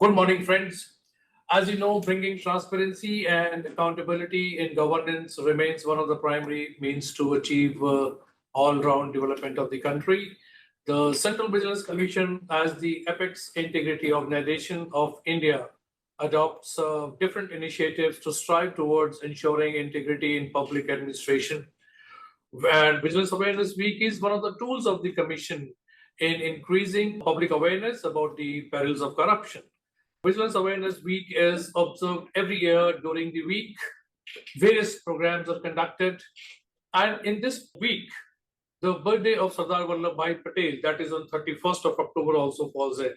Good morning, friends. As you know, bringing transparency and accountability in governance remains one of the primary means to achieve all-round development of the country. The Central Vigilance Commission, as the apex integrity organization of India, adopts different initiatives to strive towards ensuring integrity in public administration. And Vigilance Awareness Week is one of the tools of the Commission in increasing public awareness about the perils of corruption. Vigilance Awareness Week is observed every year during the week. Various programs are conducted. And in this week, the birthday of Sardar Vallabhbhai Patel, that is on 31st of October, also falls in.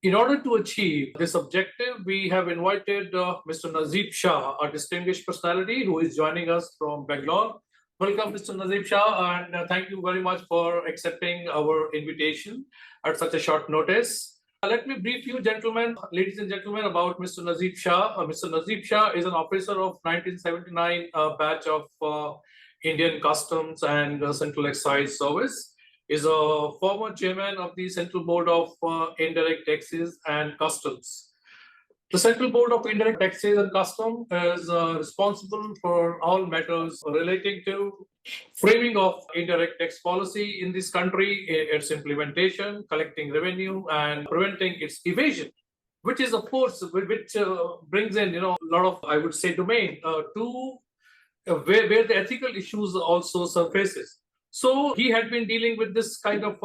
In order to achieve this objective, we have invited Mr. Najib Shah, a distinguished personality who is joining us from Bangalore. Welcome, Mr. Najib Shah, and thank you very much for accepting our invitation at such a short notice. Let me brief you, gentlemen, ladies and gentlemen, about Mr. Najib Shah. Mr. Najib Shah is an officer of 1979 batch of Indian Customs and Central Excise Service. Is a former chairman of the Central Board of Indirect Taxes and Customs. The Central Board of Indirect Taxes and Customs is responsible for all matters relating to framing of indirect tax policy in this country, its implementation, collecting revenue, and preventing its evasion, which is, of course, which brings in, a lot of, I would say, domain to where the ethical issues also surfaces. So he had been dealing with this kind of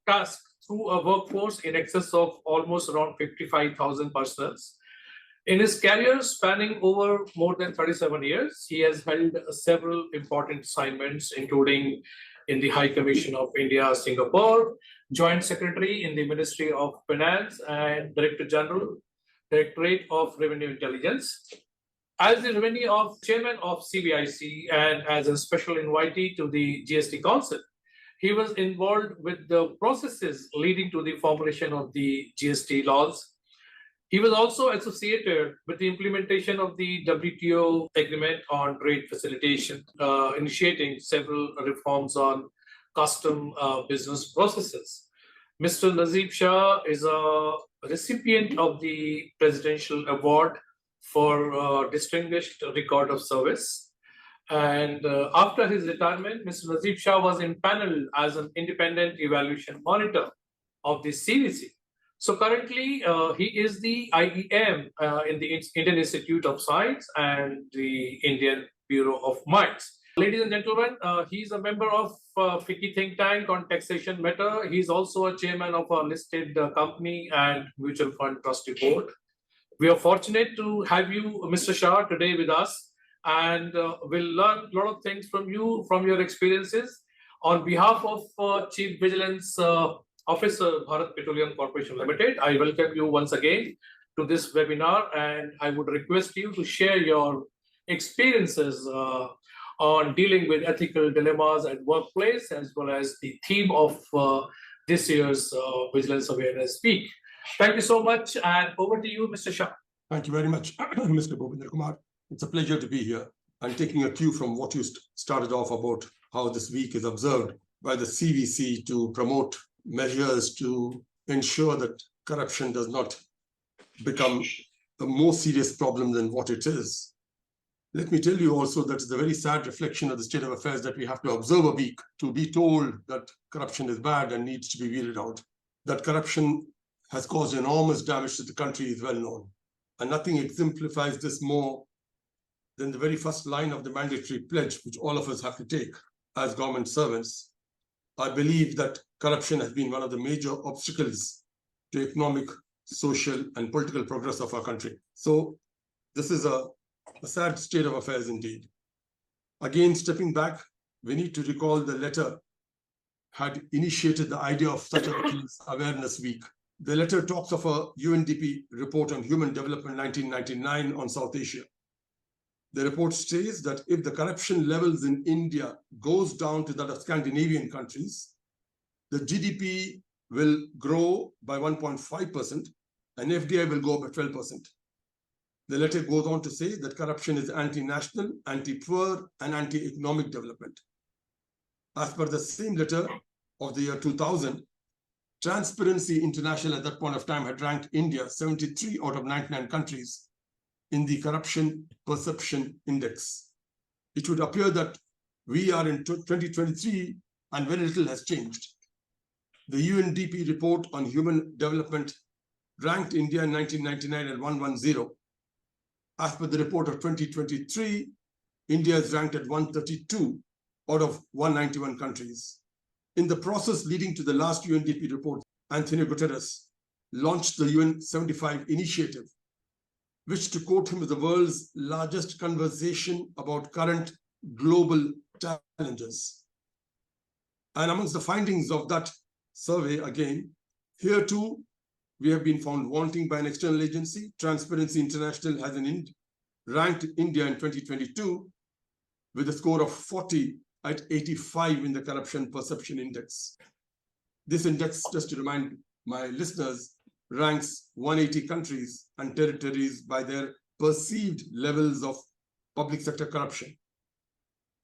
task through a workforce in excess of almost around 55,000 personnels. In his career spanning over more than 37 years, he has held several important assignments, including in the High Commission of India, Singapore, Joint Secretary in the Ministry of Finance, and Director General, Directorate of Revenue Intelligence. As the chairman of CBIC and as a special invitee to the GST Council, he was involved with the processes leading to the formulation of the GST laws. He was also associated with the implementation of the WTO agreement on trade facilitation, initiating several reforms on custom business processes. Mr. Najib Shah is a recipient of the Presidential Award for Distinguished Record of Service. And after his retirement, Mr. Najib Shah was impaneled as an independent evaluation monitor of the CBIC. So currently, he is the IEM in the Indian Institute of Science and the Indian Bureau of Mines. Ladies and gentlemen, he's a member of FICCI think tank on taxation matter. He's also a chairman of a listed company and mutual fund trustee board. We are fortunate to have you, Mr. Shah, today with us, and we'll learn a lot of things from you, from your experiences. On behalf of Chief Vigilance Officer, Bharat Petroleum Corporation Limited, I welcome you once again to this webinar, and I would request you to share your experiences on dealing with ethical dilemmas at workplace, as well as the theme of this year's Vigilance Awareness Week. Thank you so much, and over to you, Mr. Shah. Thank you very much, Mr. Bhupinder Kumar. It's a pleasure to be here. And taking a cue from what you started off about how this week is observed by the CVC to promote measures to ensure that corruption does not become a more serious problem than what it is. Let me tell you also that it's a very sad reflection of the state of affairs that we have to observe a week to be told that corruption is bad and needs to be weeded out. That corruption has caused enormous damage to the country is well known. And nothing exemplifies this more than the very first line of the mandatory pledge, which all of us have to take as government servants. I believe that corruption has been one of the major obstacles to economic, social, and political progress of our country. So this is a sad state of affairs indeed. Again, stepping back, we need to recall the letter had initiated the idea of such a awareness week. The letter talks of a UNDP report on human development 1999 on South Asia. The report says that if the corruption levels in India goes down to that of Scandinavian countries, the GDP will grow by 1.5% and FDI will go up by 12%. The letter goes on to say that corruption is anti-national, anti-poor, and anti-economic development. As per the same letter of the year 2000, Transparency International at that point of time had ranked India 73 out of 99 countries in the Corruption Perception Index. It would appear that we are in 2023 and very little has changed. The UNDP report on human development ranked India in 1999 at 110. As per the report of 2023, India is ranked at 132 out of 191 countries. In the process leading to the last UNDP report, Antonio Guterres launched the UN 75 initiative, which, to quote him, is the world's largest conversation about current global challenges. And amongst the findings of that survey, again, here too, we have been found wanting by an external agency. Transparency International has ranked India in 2022 with a score of 40 at 85 in the Corruption Perception Index. This index, just to remind my listeners, ranks 180 countries and territories by their perceived levels of public sector corruption.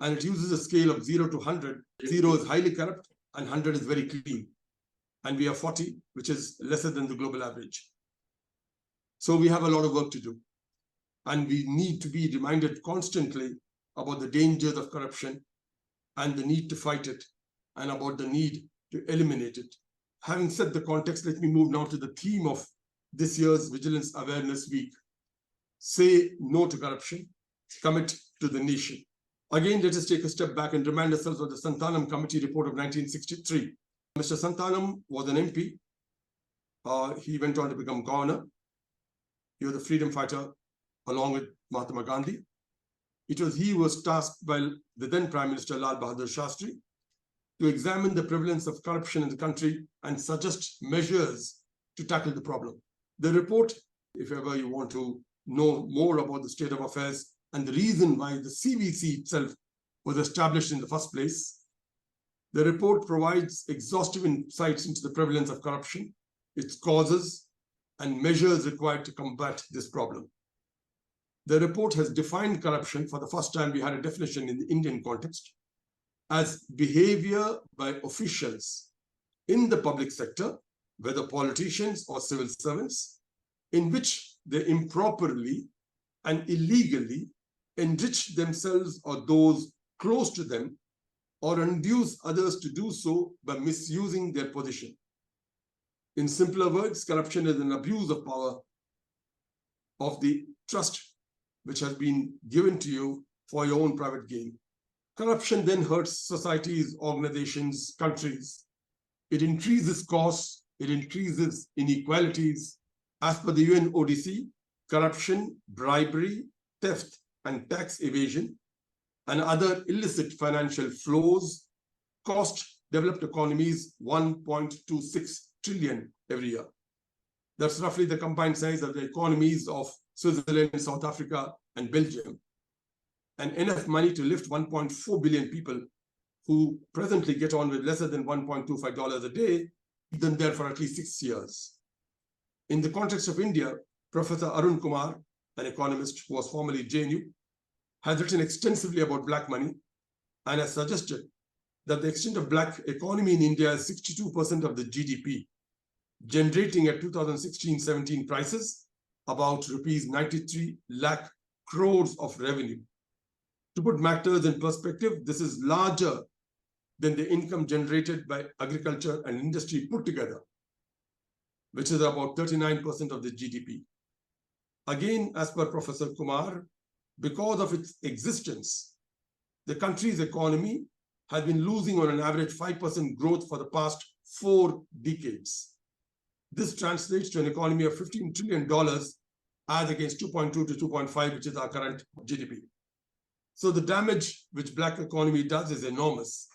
And it uses a scale of 0 to 100. 0 is highly corrupt and 100 is very clean. And we are 40, which is lesser than the global average. So we have a lot of work to do. And we need to be reminded constantly about the dangers of corruption and the need to fight it, and about the need to eliminate it. Having set the context, let me move now to the theme of this year's Vigilance Awareness Week. Say no to corruption, commit to the nation. Again, let us take a step back and remind ourselves of the Santanam Committee report of 1963. Mr. Santanam was an MP. He went on to become governor. He was a freedom fighter along with Mahatma Gandhi. It was he who was tasked by the then Prime Minister Lal Bahadur Shastri to examine the prevalence of corruption in the country and suggest measures to tackle the problem. The report, if ever you want to know more about the state of affairs and the reason why the CBIC itself was established in the first place, the report provides exhaustive insights into the prevalence of corruption, its causes, and measures required to combat this problem. The report has defined corruption. For the first time, we had a definition in the Indian context as behavior by officials in the public sector, whether politicians or civil servants, in which they improperly and illegally enrich themselves or those close to them, or induce others to do so by misusing their position. In simpler words, corruption is an abuse of power, of the trust which has been given to you for your own private gain. Corruption then hurts societies, organizations, countries. It increases costs, it increases inequalities. As per the UN ODC, corruption, bribery, theft, and tax evasion, and other illicit financial flows cost developed economies 1.26 trillion every year. That's roughly the combined size of the economies of Switzerland, South Africa, and Belgium, and enough money to lift 1.4 billion people who presently get on with lesser than $1.25 a day, keep them there for at least 6 years. In the context of India, Professor Arun Kumar, an economist who was formerly JNU, has written extensively about black money and has suggested that the extent of black economy in India is 62% of the GDP, generating at 2016-17 prices about rupees 93 lakh crores of revenue. To put matters in perspective, this is larger than the income generated by agriculture and industry put together, which is about 39% of the GDP. Again, as per Professor Kumar, because of its existence, the country's economy has been losing on an average 5% growth for the past 4 decades. This translates to an economy of $15 trillion as against 2.2 to 2.5, which is our current GDP. So the damage which black economy does is enormous.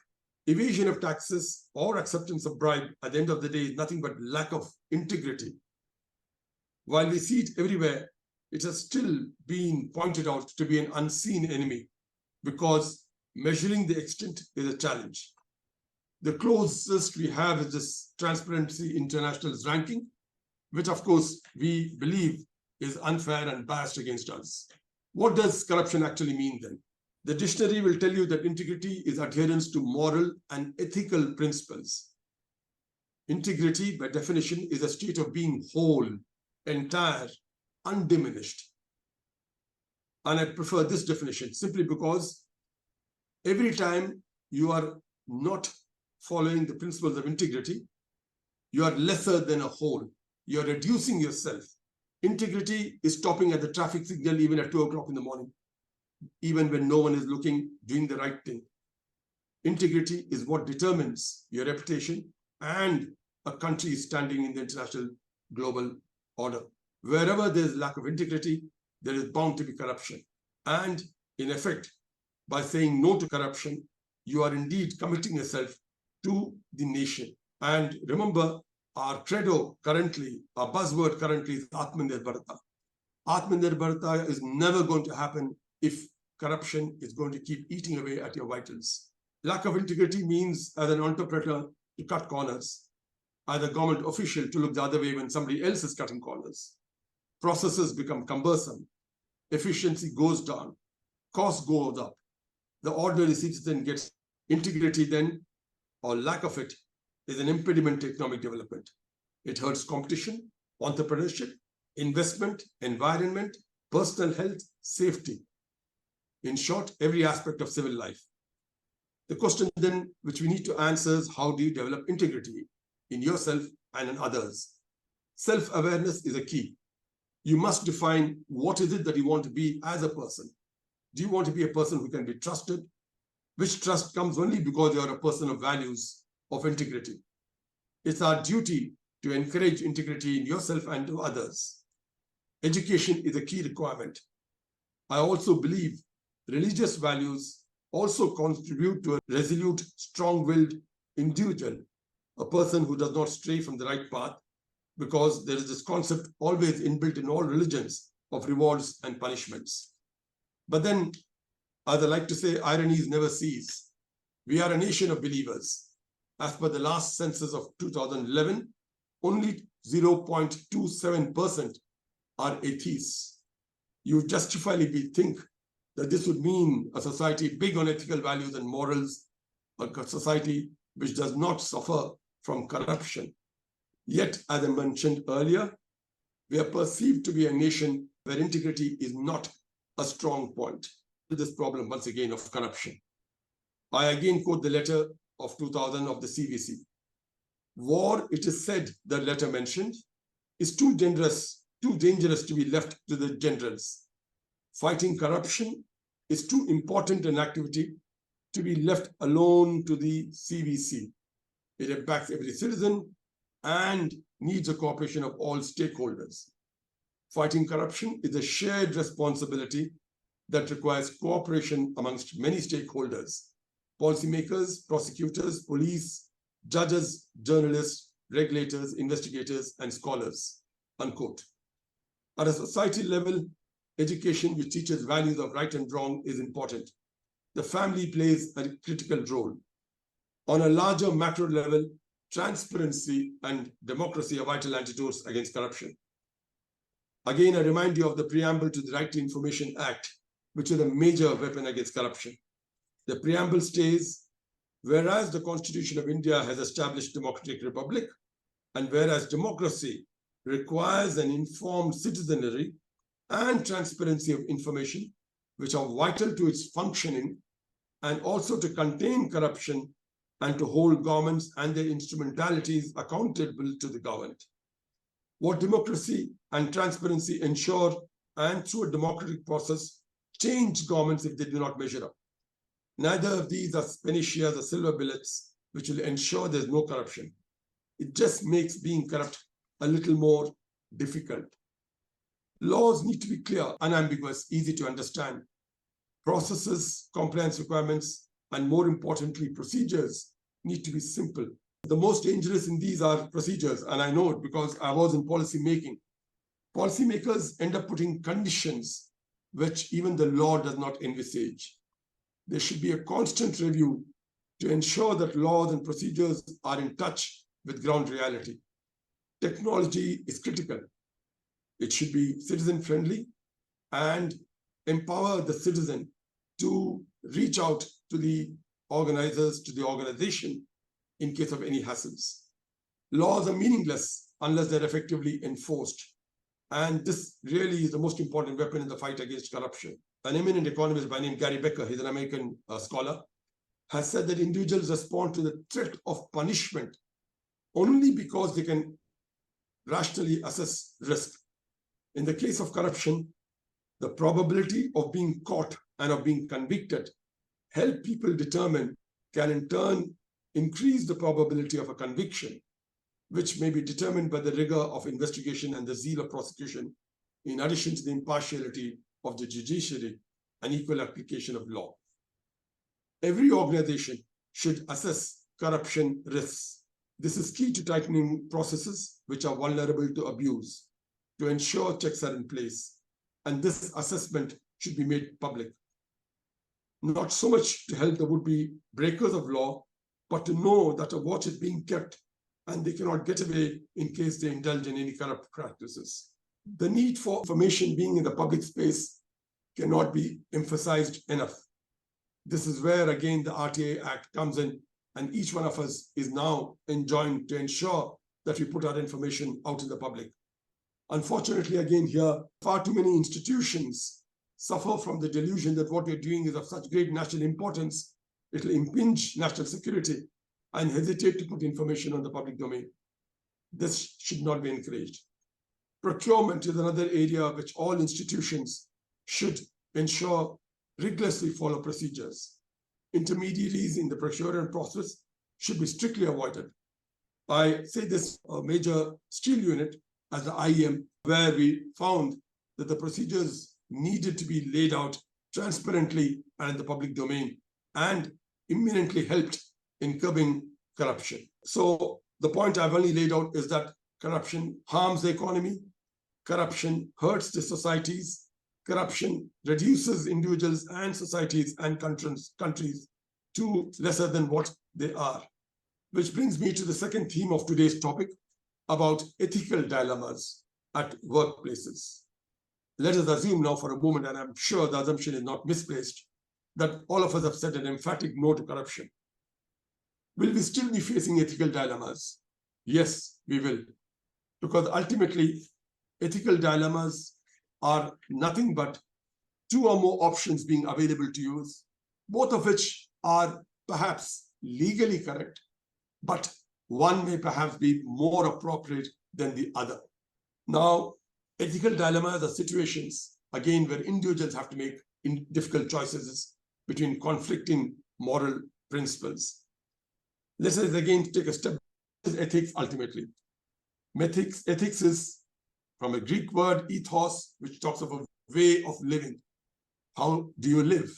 Evasion of taxes or acceptance of bribe at the end of the day is nothing but lack of integrity. While we see it everywhere, it has still been pointed out to be an unseen enemy because measuring the extent is a challenge. The closest we have is this Transparency International's ranking, which of course we believe is unfair and biased against us. What does corruption actually mean then? The dictionary will tell you that integrity is adherence to moral and ethical principles. Integrity, by definition, is a state of being whole, entire, undiminished. And I prefer this definition simply because every time you are not following the principles of integrity, you are lesser than a whole. You are reducing yourself. Integrity is stopping at the traffic signal even at 2 o'clock in the morning, even when no one is looking, doing the right thing. Integrity is what determines your reputation and a country standing in the international global order. Wherever there is lack of integrity, there is bound to be corruption. And in effect, by saying no to corruption, you are indeed committing yourself to the nation. And remember, our credo currently, our buzzword currently is Atmanirbharta. Atmanirbharta is never going to happen if corruption is going to keep eating away at your vitals. Lack of integrity means, as an entrepreneur, to cut corners, as a government official to look the other way when somebody else is cutting corners. Processes become cumbersome, efficiency goes down, cost goes up. The ordinary citizen gets integrity then, or lack of it, is an impediment to economic development. It hurts competition, entrepreneurship, investment, environment, personal health, safety. In short, every aspect of civil life. The question then which we need to answer is, how do you develop integrity in yourself and in others? Self-awareness is a key. You must define what is it that you want to be as a person. Do you want to be a person who can be trusted? Which trust comes only because you are a person of values, of integrity. It's our duty to encourage integrity in yourself and to others. Education is a key requirement. I also believe religious values also contribute to a resolute, strong-willed individual, a person who does not stray from the right path, because there is this concept always inbuilt in all religions of rewards and punishments. But then, as I like to say, ironies never cease. We are a nation of believers. As per the last census of 2011, only 0.27% are atheists. You justifiably think that this would mean a society big on ethical values and morals, a society which does not suffer from corruption. Yet, as I mentioned earlier, we are perceived to be a nation where integrity is not a strong point. This problem, once again, of corruption. I again quote the letter of 2000 of the CBIC. War, it is said, the letter mentioned, is too dangerous to be left to the generals. Fighting corruption is too important an activity to be left alone to the CBIC. It impacts every citizen and needs the cooperation of all stakeholders. Fighting corruption is a shared responsibility that requires cooperation amongst many stakeholders: policymakers, prosecutors, police, judges, journalists, regulators, investigators, and scholars, unquote. At a society level, education which teaches values of right and wrong is important. The family plays a critical role. On a larger macro level, transparency and democracy are vital antidotes against corruption. Again, I remind you of the preamble to the Right to Information Act, which is a major weapon against corruption. The preamble states, whereas the Constitution of India has established democratic republic, and whereas democracy requires an informed citizenry and transparency of information, which are vital to its functioning, and also to contain corruption and to hold governments and their instrumentalities accountable to the government. What democracy and transparency ensure, and through a democratic process, change governments if they do not measure up. Neither of these are panacea or silver bullets which will ensure there's no corruption. It just makes being corrupt a little more difficult. Laws need to be clear, unambiguous, easy to understand. Processes, compliance requirements, and more importantly, procedures need to be simple. The most dangerous in these are procedures, and I know it because I was in policy making. Policymakers end up putting conditions which even the law does not envisage. There should be a constant review to ensure that laws and procedures are in touch with ground reality. Technology is critical. It should be citizen-friendly and empower the citizen to reach out to the organizers, to the organization, in case of any hassles. Laws are meaningless unless they're effectively enforced. And this really is the most important weapon in the fight against corruption. An eminent economist by name Gary Becker, he's an American scholar, has said that individuals respond to the threat of punishment only because they can rationally assess risk. In the case of corruption, the probability of being caught and of being convicted help people determine, can in turn increase the probability of a conviction, which may be determined by the rigor of investigation and the zeal of prosecution, in addition to the impartiality of the judiciary and equal application of law. Every organization should assess corruption risks. This is key to tightening processes which are vulnerable to abuse, to ensure checks are in place, and this assessment should be made public. Not so much to help the would-be breakers of law, but to know that a watch is being kept and they cannot get away in case they indulge in any corrupt practices. The need for information being in the public space cannot be emphasized enough. This is where, again, the RTA Act comes in, and each one of us is now enjoined to ensure that we put our information out in the public. Unfortunately, again here, far too many institutions suffer from the delusion that what we're doing is of such great national importance, it will impinge national security, and hesitate to put information on the public domain. This should not be encouraged. Procurement is another area which all institutions should ensure rigorously follow procedures. Intermediaries in the procurement process should be strictly avoided. I say this major steel unit as the IEM, where we found that the procedures needed to be laid out transparently and in the public domain, and imminently helped in curbing corruption. So the point I've only laid out is that corruption harms the economy, corruption hurts the societies, corruption reduces individuals and societies and countries to lesser than what they are. Which brings me to the second theme of today's topic about ethical dilemmas at workplaces. Let us assume now for a moment, and I'm sure the assumption is not misplaced, that all of us have said an emphatic no to corruption. Will we still be facing ethical dilemmas? Yes, we will. Because ultimately, ethical dilemmas are nothing but two or more options being available to you, both of which are perhaps legally correct, but one may perhaps be more appropriate than the other. Now, ethical dilemmas are situations, again, where individuals have to make difficult choices between conflicting moral principles. Let us again take a step. Ethics ultimately. Ethics is from a Greek word, ethos, which talks of a way of living. How do you live?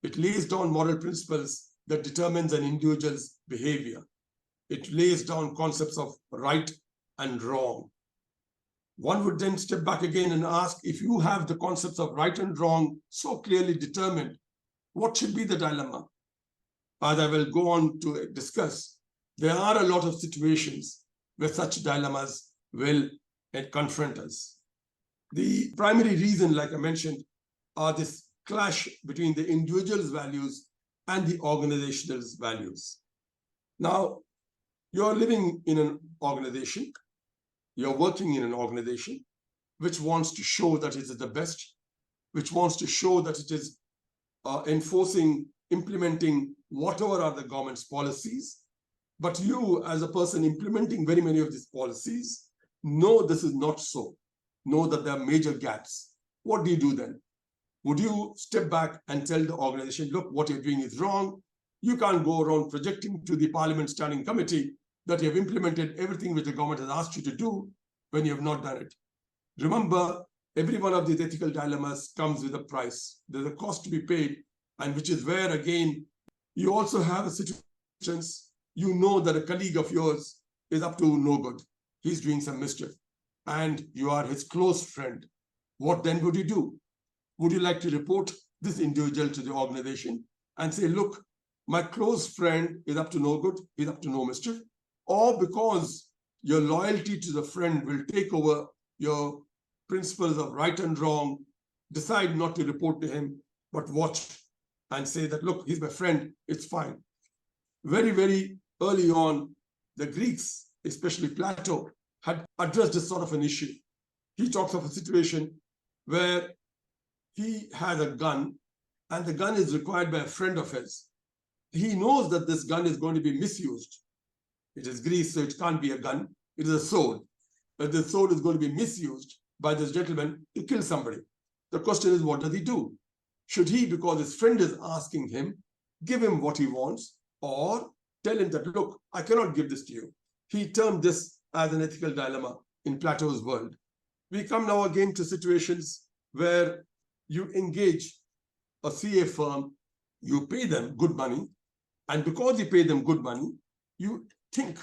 It lays down moral principles that determines an individual's behavior. It lays down concepts of right and wrong. One would then step back again and ask, if you have the concepts of right and wrong so clearly determined, what should be the dilemma? As I will go on to discuss, there are a lot of situations where such dilemmas will confront us. The primary reason, like I mentioned, are this clash between the individual's values and the organizational's values. Now, you're living in an organization, you're working in an organization which wants to show that it is the best, which wants to show that it is enforcing, implementing whatever are the government's policies. But you, as a person implementing very many of these policies, know this is not so. Know that there are major gaps. What do you do then? Would you step back and tell the organization, look, what you're doing is wrong? You can't go around projecting to the Parliament Standing Committee that you have implemented everything which the government has asked you to do when you have not done it. Remember, every one of these ethical dilemmas comes with a price. There's a cost to be paid, and which is where, again, you also have a situation, you know that a colleague of yours is up to no good. He's doing some mischief, and you are his close friend. What then would you do? Would you like to report this individual to the organization and say, look, my close friend is up to no good, he's up to no mischief? Or because your loyalty to the friend will take over your principles of right and wrong, decide not to report to him, but watch and say that, look, he's my friend, it's fine. Very, very early on, the Greeks especially Plato, had addressed this sort of an issue. He talks of a situation where he has a gun and the gun is required by a friend of his. He knows that this gun is going to be misused. It is grease, so it can't be a gun. It is a sword. But the sword is going to be misused by this gentleman to kill somebody. The question is, what does he do? Should he, because his friend is asking him, give him what he wants, or tell him that, look, I cannot give this to you? He termed this as an ethical dilemma in Plato's world. We come now again to situations where you engage a CA firm, you pay them good money, and because you pay them good money, you think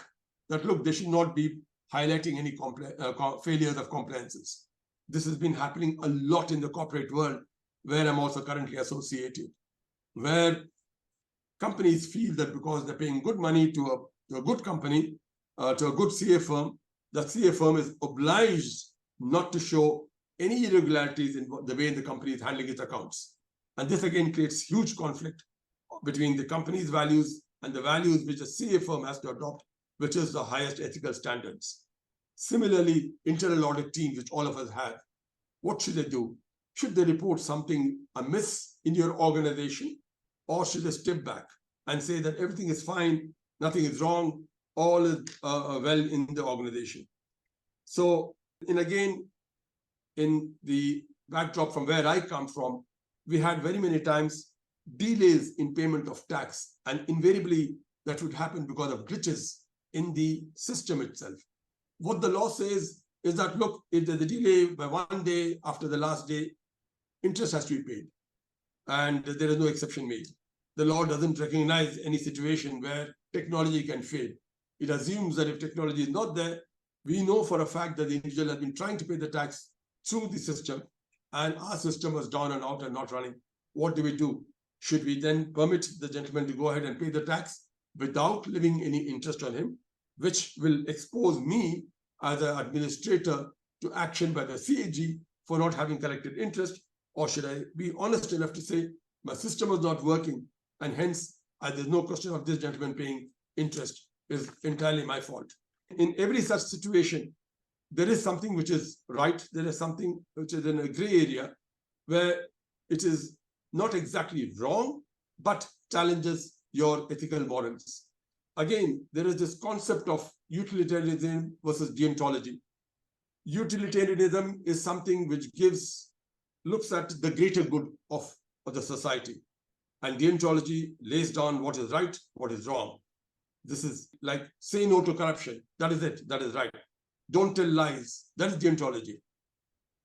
that, look, they should not be highlighting any failures of compliances. This has been happening a lot in the corporate world, where I'm also currently associated, where companies feel that because they're paying good money to a good company, to a good CA firm, the CA firm is obliged not to show any irregularities in the way the company is handling its accounts. And this again creates huge conflict between the company's values and the values which a CA firm has to adopt, which is the highest ethical standards. Similarly, internal audit teams, which all of us have, what should they do? Should they report something amiss in your organization, or should they step back and say that everything is fine, nothing is wrong, all is well in the organization? So, and again, in the backdrop from where I come from, we had very many times delays in payment of tax, and invariably that would happen because of glitches in the system itself. What the law says is that, look, if there's a delay by 1 day after the last day, interest has to be paid, and there is no exception made. The law doesn't recognize any situation where technology can fail. It assumes that if technology is not there, we know for a fact that the individual has been trying to pay the tax through the system, and our system was down and out and not running. What do? Should we then permit the gentleman to go ahead and pay the tax without leaving any interest on him, which will expose me as an administrator to action by the CAG for not having collected interest? Or should I be honest enough to say my system was not working, and hence there's no question of this gentleman paying interest, is entirely my fault? In every such situation, there is something which is right, there is something which is in a gray area where it is not exactly wrong, but challenges your ethical morals. Again, there is this concept of utilitarianism versus deontology. Utilitarianism is something which looks at the greater good of the society, and deontology lays down what is right, what is wrong. This is like say no to corruption. That is it. That is right. Don't tell lies. That is deontology.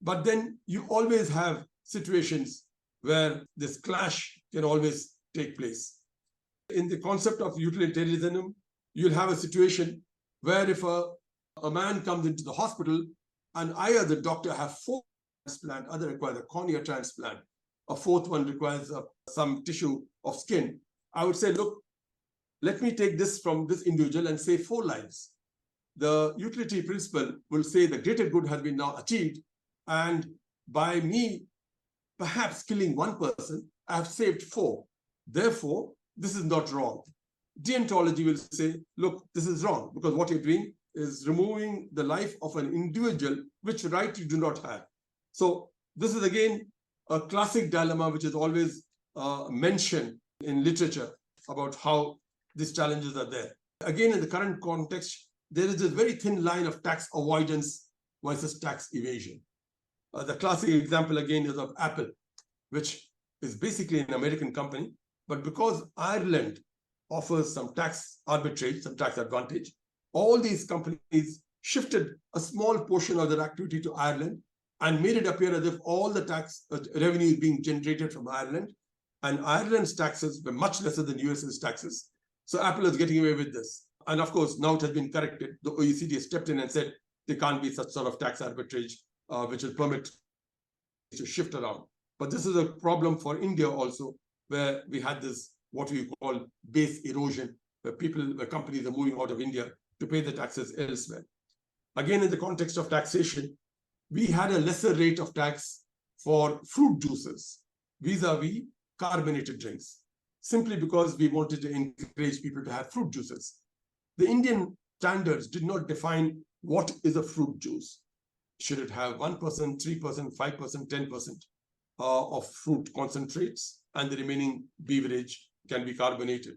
But then you always have situations where this clash can always take place. In the concept of utilitarianism, you'll have a situation where if a man comes into the hospital and I as a doctor have 4 transplant, other requires a cornea transplant, a 4th one requires some tissue of skin, I would say, look, let me take this from this individual and save 4 lives. The utility principle will say the greater good has been now achieved, and by me perhaps killing 1 person, I have saved 4. Therefore, this is not wrong. Deontology will say, look, this is wrong, because what you're doing is removing the life of an individual, which right you do not have. So this is again a classic dilemma which is always mentioned in literature about how these challenges are there. Again, in the current context, there is this very thin line of tax avoidance versus tax evasion. The classic example again is of Apple, which is basically an American company, but because Ireland offers some tax arbitrage, some tax advantage, all these companies shifted a small portion of their activity to Ireland and made it appear as if all the tax revenue is being generated from Ireland, and Ireland's taxes were much lesser than US's taxes. So Apple is getting away with this. And of course, now it has been corrected. The OECD stepped in and said there can't be such sort of tax arbitrage, which will permit to shift around. But this is a problem for India also, where we had this, what we call base erosion, where companies are moving out of India to pay the taxes elsewhere. Again, in the context of taxation, we had a lesser rate of tax for fruit juices vis-a-vis carbonated drinks, simply because we wanted to encourage people to have fruit juices. The Indian standards did not define what is a fruit juice. Should it have 1%, 3%, 5%, 10% of fruit concentrates, and the remaining beverage can be carbonated?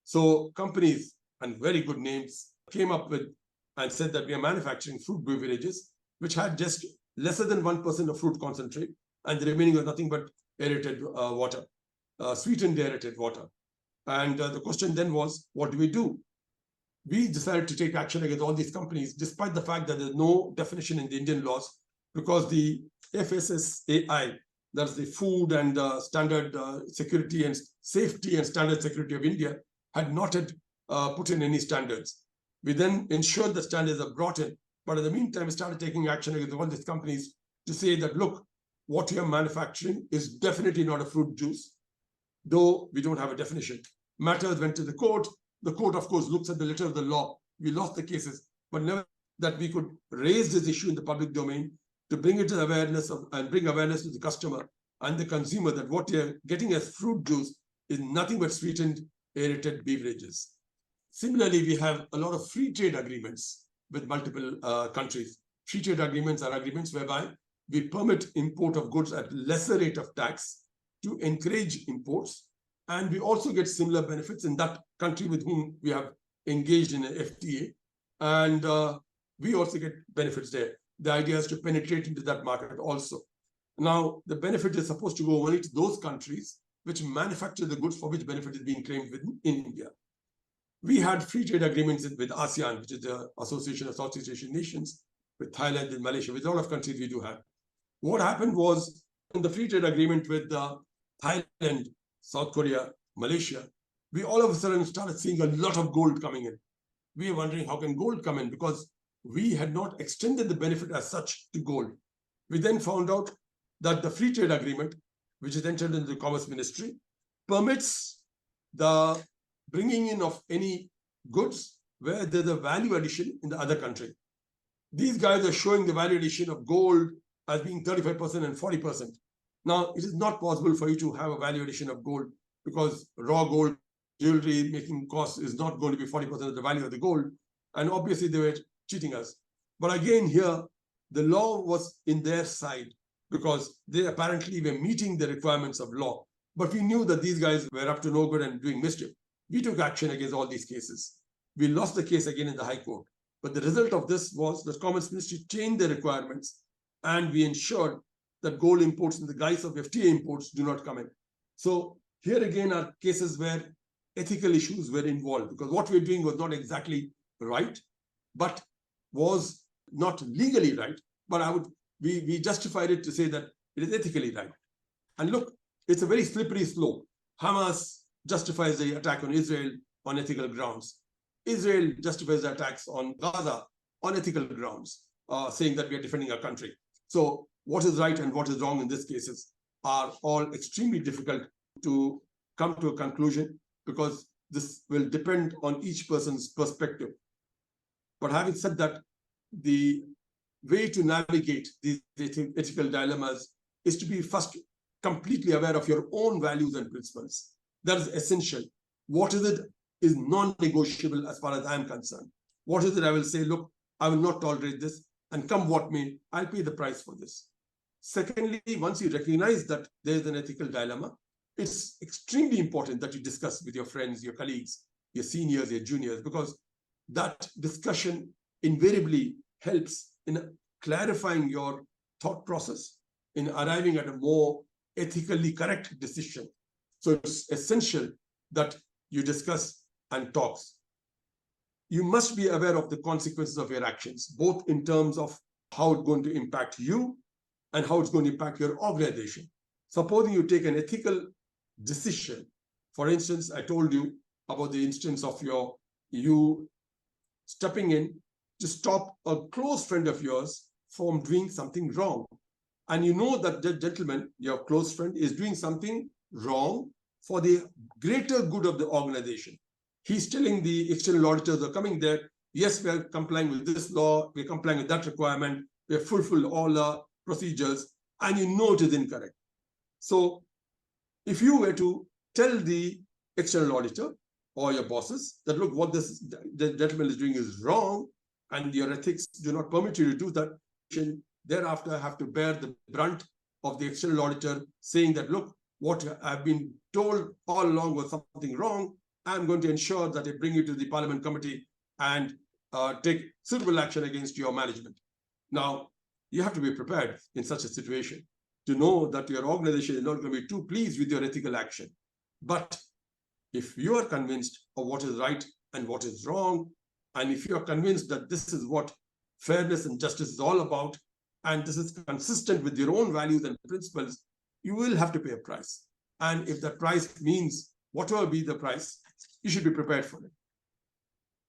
So companies and very good names came up with and said that we are manufacturing fruit beverages which had just lesser than 1% of fruit concentrate, and the remaining was nothing but aerated water, sweetened aerated water. And the question then was, what do we do? We decided to take action against all these companies, despite the fact that there's no definition in the Indian laws, because the FSSAI, that's the Food and Standard Security and Safety and Standard Security of India, had not put in any standards. We then ensured the standards are brought in, but in the meantime, we started taking action against all these companies to say that, look, what you're manufacturing is definitely not a fruit juice, though we don't have a definition. Matters went to the court. The court, of course, looks at the letter of the law. We lost the cases, but never that we could raise this issue in the public domain to bring it to awareness of, and bring awareness to the customer and the consumer that what they're getting as fruit juice is nothing but sweetened aerated beverages. Similarly, we have a lot of free trade agreements with multiple countries. Free trade agreements are agreements whereby we permit import of goods at lesser rate of tax to encourage imports. And we also get similar benefits in that country with whom we have engaged in an FTA. And we also get benefits there. The idea is to penetrate into that market also. Now, the benefit is supposed to go only to those countries which manufacture the goods for which benefit is being claimed within in India. We had free trade agreements with ASEAN, which is the Association of Southeast Asian Nations, with Thailand and Malaysia, with a lot of countries we do have. What happened was in the free trade agreement with Thailand, South Korea, Malaysia, we all of a sudden started seeing a lot of gold coming in. We were wondering how can gold come in, because we had not extended the benefit as such to gold. We then found out that the free trade agreement, which is entered into the Commerce Ministry, permits the bringing in of any goods where there's a value addition in the other country. These guys are showing the value addition of gold as being 35% and 40%. Now, it is not possible for you to have a value addition of gold because raw gold jewelry making cost is not going to be 40% of the value of the gold. And obviously, they were cheating us. But again, here, the law was in their side because they apparently were meeting the requirements of law. But we knew that these guys were up to no good and doing mischief. We took action against all these cases. We lost the case again in the High Court. But the result of this was the Commerce Ministry changed the requirements, and we ensured that gold imports in the guise of FTA imports do not come in. So here again are cases where ethical issues were involved, because what we're doing was not exactly right, but was not legally right. But we justified it to say that it is ethically right. And look, it's a very slippery slope. Hamas justifies the attack on Israel on ethical grounds. Israel justifies the attacks on Gaza on ethical grounds, saying that we are defending our country. So what is right and what is wrong in these cases are all extremely difficult to come to a conclusion, because this will depend on each person's perspective. But having said that, the way to navigate these ethical dilemmas is to be first completely aware of your own values and principles. That is essential. What is it is non-negotiable as far as I'm concerned. What is it I will say, look, I will not tolerate this, and come what may, I'll pay the price for this. Secondly, once you recognize that there is an ethical dilemma, it's extremely important that you discuss with your friends, your colleagues, your seniors, your juniors, because that discussion invariably helps in clarifying your thought process, in arriving at a more ethically correct decision. So it's essential that you discuss and talk. You must be aware of the consequences of your actions, both in terms of how it's going to impact you and how it's going to impact your organization. Supposing you take an ethical decision, for instance, I told you about the instance of you stepping in to stop a close friend of yours from doing something wrong. And you know that the gentleman, your close friend, is doing something wrong for the greater good of the organization. He's telling the external auditors who are coming there, yes, we are complying with this law, we're complying with that requirement, we have fulfilled all the procedures, and you know it is incorrect. So if you were to tell the external auditor or your bosses that, look, what the gentleman is doing is wrong, and your ethics do not permit you to do that. Thereafter, have to bear the brunt of the external auditor saying that, look, what I've been told all along was something wrong. I'm going to ensure that I bring you to the Parliament Committee and take suitable action against your management. Now, you have to be prepared in such a situation to know that your organization is not going to be too pleased with your ethical action. But if you are convinced of what is right and what is wrong, and if you are convinced that this is what fairness and justice is all about, and this is consistent with your own values and principles, you will have to pay a price. And if that price means whatever be the price, you should be prepared for it.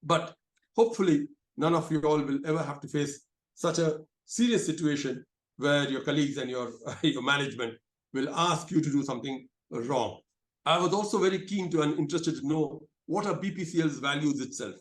But hopefully, none of you all will ever have to face such a serious situation where your colleagues and your management will ask you to do something wrong. I was also very keen to and interested to know what are BPCL's values itself.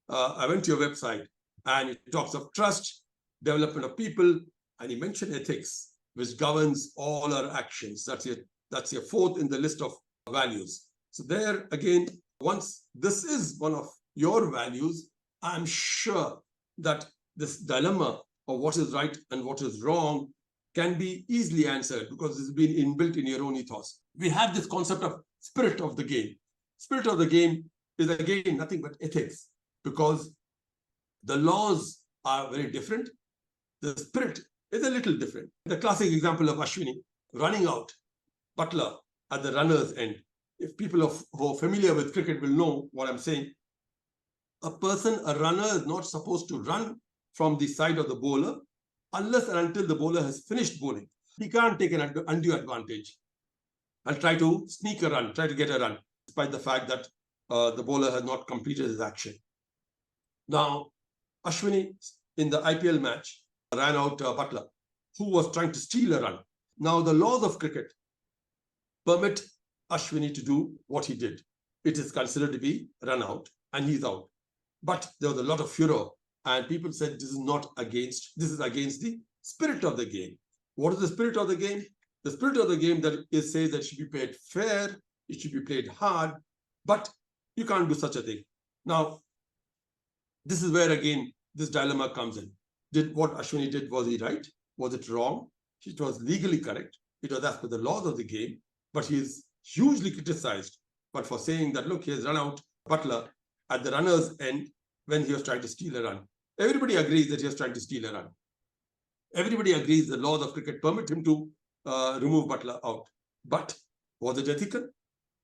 I went to your website and it talks of trust, development of people, and you mentioned ethics, which governs all our actions. That's your fourth in the list of values. So there again, once this is one of your values, I'm sure that this dilemma of what is right and what is wrong can be easily answered because it's been inbuilt in your own ethos. We have this concept of spirit of the game. Spirit of the game is again nothing but ethics, because the laws are very different. The spirit is a little different. The classic example of Ashwini running out Butler at the runner's end. If people who are familiar with cricket will know what I'm saying. A runner is not supposed to run from the side of the bowler unless and until the bowler has finished bowling. He can't take an undue advantage and try to sneak a run, try to get a run, despite the fact that the bowler has not completed his action. Now, Ashwini in the IPL match ran out Butler, who was trying to steal a run. Now, the laws of cricket permit Ashwini to do what he did. It is considered to be run out, and he's out. But there was a lot of furor, and people said this is against the spirit of the game. What is the spirit of the game? The spirit of the game says that it should be played fair, it should be played hard, but you can't do such a thing. Now, this is where again this dilemma comes in. Did what Ashwini did, was he right? Was it wrong? It was legally correct. It was as per the laws of the game, but he is hugely criticized. But for saying that, look, he has run out Butler at the runner's end when he was trying to steal a run. Everybody agrees that he was trying to steal a run. Everybody agrees the laws of cricket permit him to remove Butler out. But was it ethical?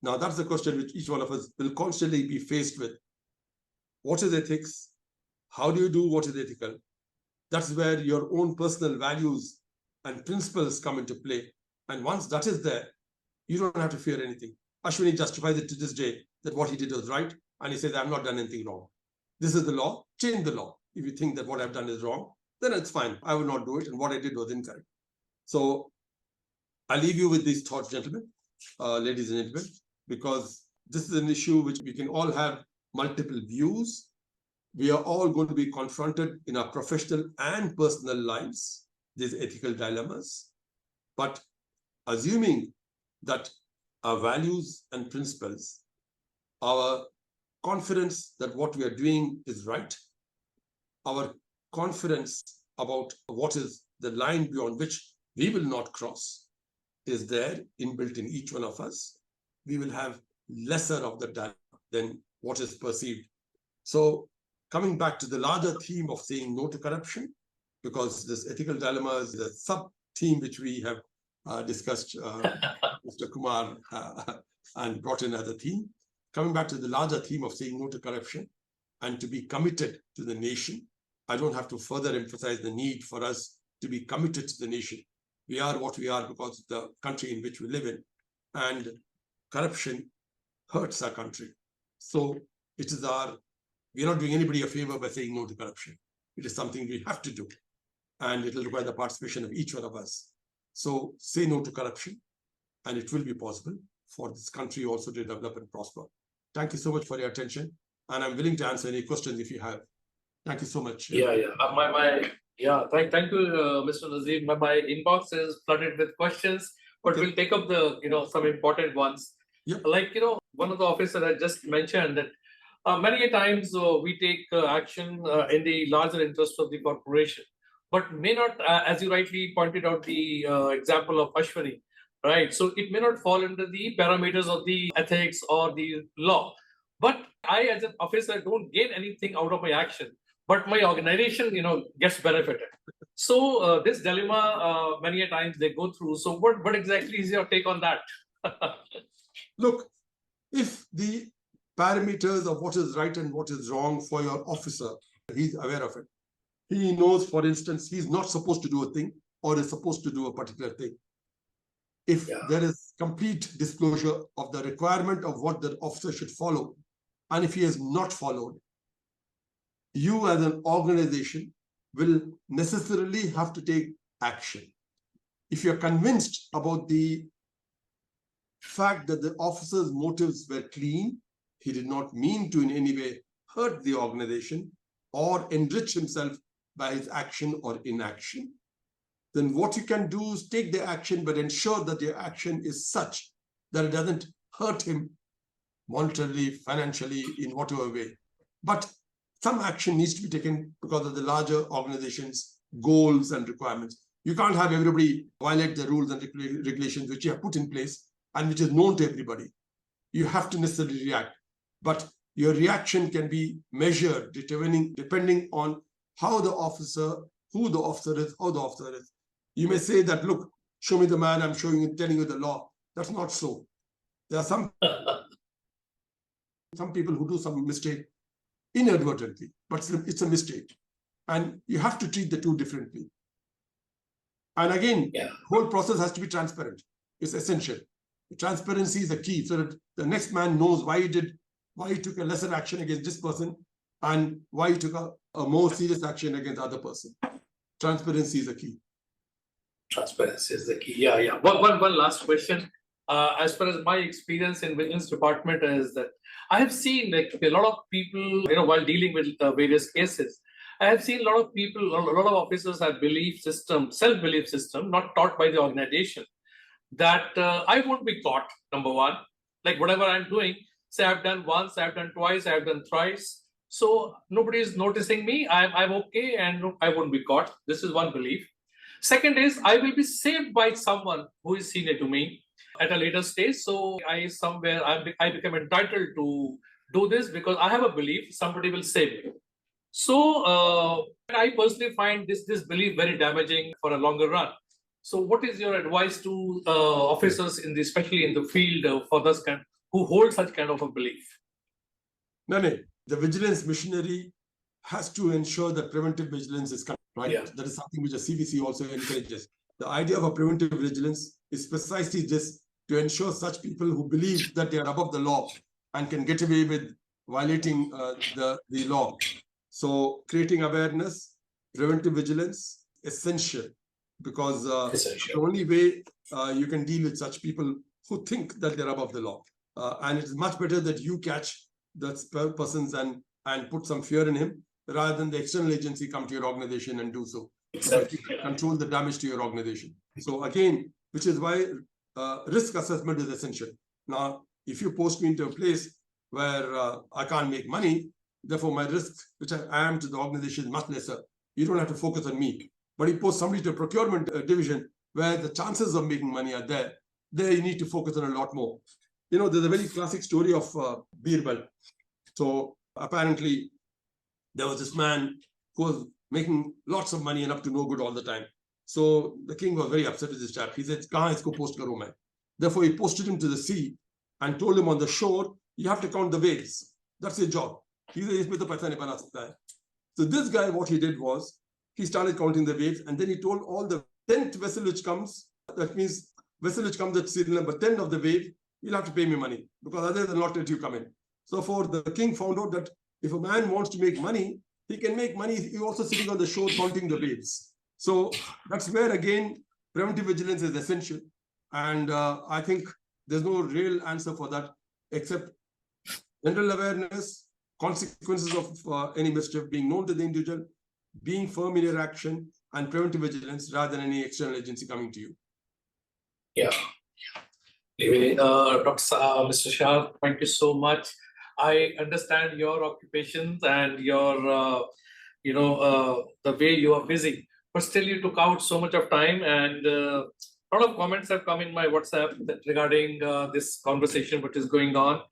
Now, that's the question which each one of us will constantly be faced with. What is ethics? How do you do what is ethical? That's where your own personal values and principles come into play. And once that is there, you don't have to fear anything. Ashwini justifies it to this day that what he did was right. And he says, I've not done anything wrong. This is the law. Change the law. If you think that what I've done is wrong, then it's fine. I will not do it. And what I did was incorrect. So I leave you with these thoughts, gentlemen, ladies and gentlemen, because this is an issue which we can all have multiple views. We are all going to be confronted in our professional and personal lives, these ethical dilemmas. But assuming that our values and principles, our confidence that what we are doing is right, our confidence about what is the line beyond which we will not cross is there inbuilt in each one of us, we will have lesser of the dilemma than what is perceived. So coming back to the larger theme of saying no to corruption, because this ethical dilemma is a sub-theme which we have discussed, Mr. Kumar, and brought in as a theme. Coming back to the larger theme of saying no to corruption and to be committed to the nation, I don't have to further emphasize the need for us to be committed to the nation. We are what we are because of the country in which we live in, and corruption hurts our country. So it is we're not doing anybody a favor by saying no to corruption. It is something we have to do, and it will require the participation of each one of us. So say no to corruption, and it will be possible for this country also to develop and prosper. Thank you so much for your attention, and I'm willing to answer any questions if you have. Thank you so much. Thank you, Mr. Najib. My inbox is flooded with questions, but we'll take up the some important ones. Yep. Like one of the officers I just mentioned that many a times we take action in the larger interest of the corporation, but may not, as you rightly pointed out, the example of Ashwani, right? So it may not fall under the parameters of the ethics or the law. But I, as an officer, don't gain anything out of my action, but my organization, gets benefited. So this dilemma, many a times they go through. So what exactly is your take on that? Look, if the parameters of what is right and what is wrong for your officer, he's aware of it. He knows, for instance, he's not supposed to do a thing or is supposed to do a particular thing. If there is complete disclosure of the requirement of what the officer should follow, and if he has not followed, you as an organization will necessarily have to take action. If you're convinced about the fact that the officer's motives were clean, he did not mean to in any way hurt the organization or enrich himself by his action or inaction, then what you can do is take the action, but ensure that your action is such that it doesn't hurt him monetarily, financially, in whatever way. But some action needs to be taken because of the larger organization's goals and requirements. You can't have everybody violate the rules and regulations which you have put in place and which is known to everybody. You have to necessarily react. But your reaction can be measured depending on how the officer, who the officer is, how the officer is. You may say that, look, show me the man, I'm telling you the law. That's not so. There are some people who do some mistake inadvertently, but it's a mistake. And you have to treat the two differently. And again, the whole process has to be transparent. It's essential. Transparency is the key, so that the next man knows why he took a lesser action against this person and why he took a more serious action against the other person. Transparency is the key. Transparency is the key. Yeah. One last question. As far as my experience in Vigilance Department is that I have seen like a lot of people, while dealing with various cases, I have seen a lot of people, a lot of officers have belief system, self-belief system, not taught by the organization, that I won't be caught, number one. Like whatever I'm doing, say I've done once, I've done twice, I've done thrice. So nobody is noticing me. I'm okay and I won't be caught. This is one belief. Second is I will be saved by someone who is senior to me at a later stage. So I become entitled to do this because I have a belief somebody will save me. So I personally find this belief very damaging for a longer run. So what is your advice to officers especially in the field for this kind who hold such kind of a belief? Nane, the vigilance missionary has to ensure that preventive vigilance is correct, right? Yeah. That is something which the CBIC also encourages. The idea of a preventive vigilance is precisely this, to ensure such people who believe that they are above the law and can get away with violating the law. So creating awareness, preventive vigilance, essential, because the only way you can deal with such people who think that they're above the law. And it's much better that you catch the persons and put some fear in him, rather than the external agency come to your organization and do so. Exactly. Control the damage to your organization. So again, which is why risk assessment is essential. Now, if you post me into a place where I can't make money, therefore my risk, which I am to the organization, is much lesser. You don't have to focus on me. But you post somebody to a procurement division where the chances of making money are there you need to focus on a lot more. There's a very classic story of Birbal. So apparently there was this man who was making lots of money and up to no good all the time. So the king was very upset with this chap. He said, "Kahan isko post karo main?" Therefore, he posted him to the sea and told him on the shore, you have to count the waves. That's your job. He said, "Isme to paisa nahi bana sakta hai." So this guy, what he did was, he started counting the waves, and then he told all the 10th vessel which comes, that means vessel which comes at serial number 10 of the wave, you'll have to pay me money, because otherwise I'll not let you come in. So for the king found out that if a man wants to make money, he can make money. He's also sitting on the shore counting the waves. So that's where, again, preventive vigilance is essential. And I think there's no real answer for that, except general awareness, consequences of any mischief, being known to the individual, being firm in your action, and preventive vigilance rather than any external agency coming to you. Yeah. Anyway, Mr. Shah, thank you so much. I understand your occupations and your, the way you are busy, but still you took out so much of time, and a lot of comments have come in my WhatsApp regarding this conversation, which is going on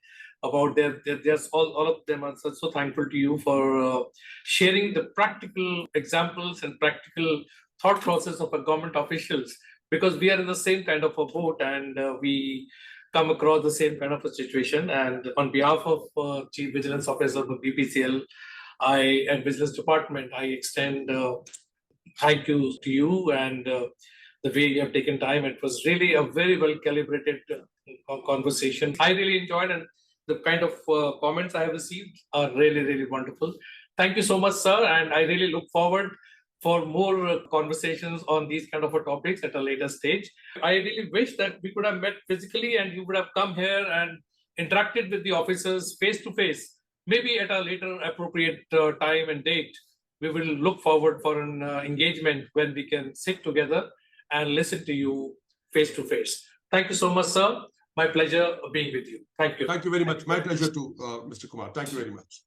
about there's all of them are so thankful to you for sharing the practical examples and practical thought process of a government officials, because we are in the same kind of a boat, and we come across the same kind of a situation. And on behalf of Chief Vigilance Officer of the BPCL, and Vigilance Department, I extend thank you to you, and the way you have taken time. It was really a very well calibrated conversation. I really enjoyed, and the kind of comments I have received are really, really wonderful. Thank you so much, sir. And I really look forward for more conversations on these kind of topics at a later stage. I really wish that we could have met physically and you would have come here and interacted with the officers face to face, maybe at a later appropriate time and date. We will look forward for an engagement when we can sit together and listen to you face to face. Thank you so much, sir. My pleasure being with you. Thank you. Thank you very much. My pleasure too, Mr. Kumar. Thank you very much.